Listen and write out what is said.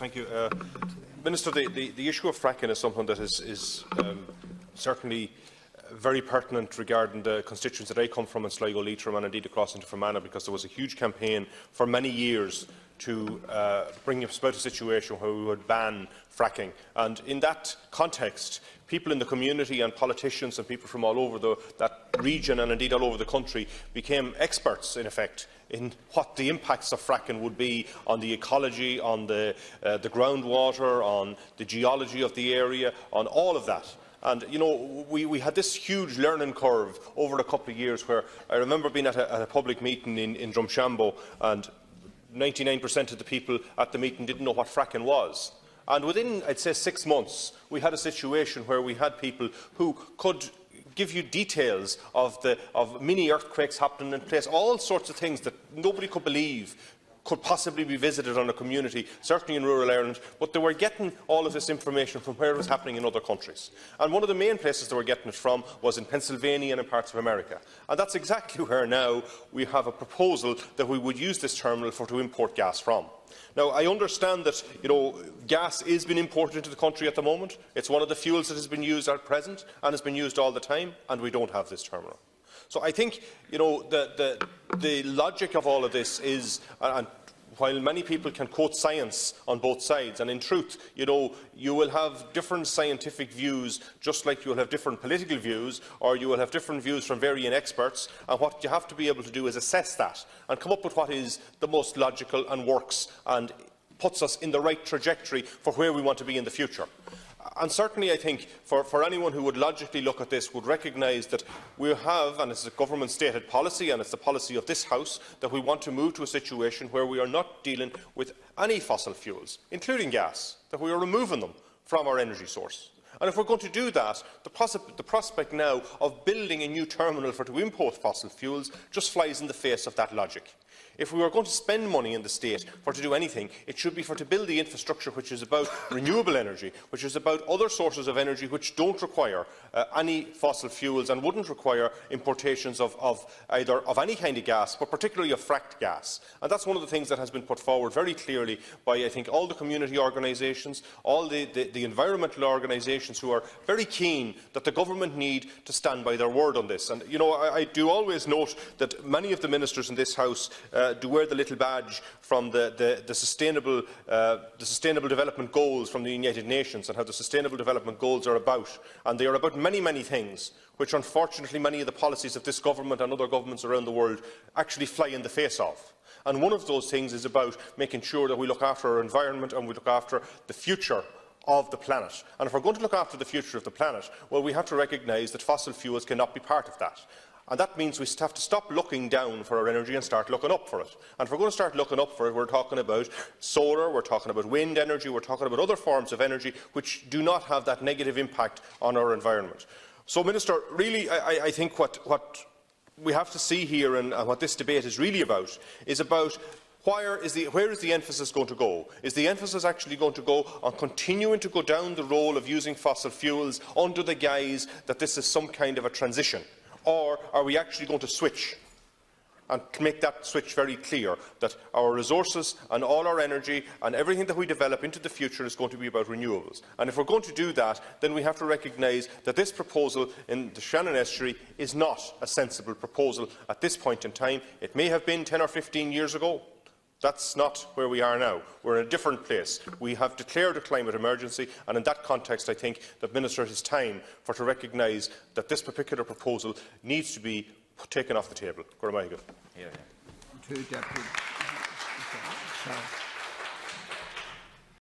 Thank you. Minister, the issue of fracking is something that is certainly very pertinent regarding the constituents that I come from in Sligo, Leitrim and indeed across into Fermanagh, because there was a huge campaign for many years to bring about a situation where we would ban fracking. And in that context, people in the community and politicians and people from all over that region and indeed all over the country became experts, in effect, in what the impacts of fracking would be on the ecology, on the groundwater, on the geology of the area, on all of that. And, you know, we had this huge learning curve over a couple of years where I remember being at a public meeting in Drumshanbo, and 99% of the people at the meeting didn't know what fracking was. And within, I'd say, 6 months, we had a situation where we had people who could give you details of mini earthquakes happening in place, all sorts of things that nobody could believe could possibly be visited on a community, certainly in rural Ireland, but they were getting all of this information from where it was happening in other countries. And one of the main places they were getting it from was in Pennsylvania and in parts of America. And that's exactly where now we have a proposal that we would use this terminal to import gas from. Now, I understand that gas is being imported into the country at the moment. It's one of the fuels that has been used at present and has been used all the time, and we don't have this terminal. So I think the logic of all of this is, and while many people can quote science on both sides, and in truth, you will have different scientific views, just like you will have different political views, or you will have different views from varying experts, and what you have to be able to do is assess that and come up with what is the most logical and works and puts us in the right trajectory for where we want to be in the future. And certainly I think for anyone who would logically look at this would recognise that we have, and it's a government stated policy and it's the policy of this House, that we want to move to a situation where we are not dealing with any fossil fuels, including gas, that we are removing them from our energy source. And if we are going to do that, the prospect now of building a new terminal to import fossil fuels just flies in the face of that logic. If we were going to spend money in the state to do anything, it should be to build the infrastructure which is about renewable energy, which is about other sources of energy which don't require any fossil fuels and wouldn't require importations of any kind of gas, but particularly of fracked gas. And that's one of the things that has been put forward very clearly by, I think, all the community organisations, all the environmental organisations who are very keen that the government need to stand by their word on this. And, I do always note that many of the ministers in this House do wear the little badge from the sustainable development goals from the United Nations, and how the sustainable development goals are about. And they are about many, many things, which unfortunately many of the policies of this government and other governments around the world actually fly in the face of. And one of those things is about making sure that we look after our environment and we look after the future of the planet. And if we are going to look after the future of the planet, well, we have to recognise that fossil fuels cannot be part of that. And that means we have to stop looking down for our energy and start looking up for it. And if we are going to start looking up for it, we are talking about solar, we are talking about wind energy, we are talking about other forms of energy which do not have that negative impact on our environment. So, Minister, really I think what we have to see here, and what this debate is really about, is about where is the emphasis going to go? Is the emphasis actually going to go on continuing to go down the road of using fossil fuels under the guise that this is some kind of a transition? Or are we actually going to switch and make that switch very clear, that our resources and all our energy and everything that we develop into the future is going to be about renewables? And if we are going to do that, then we have to recognise that this proposal in the Shannon estuary is not a sensible proposal at this point in time. It may have been 10 or 15 years ago. That's not where we are now. We are in a different place. We have declared a climate emergency, and in that context I think that, Minister, it is time to recognise that this particular proposal needs to be taken off the table.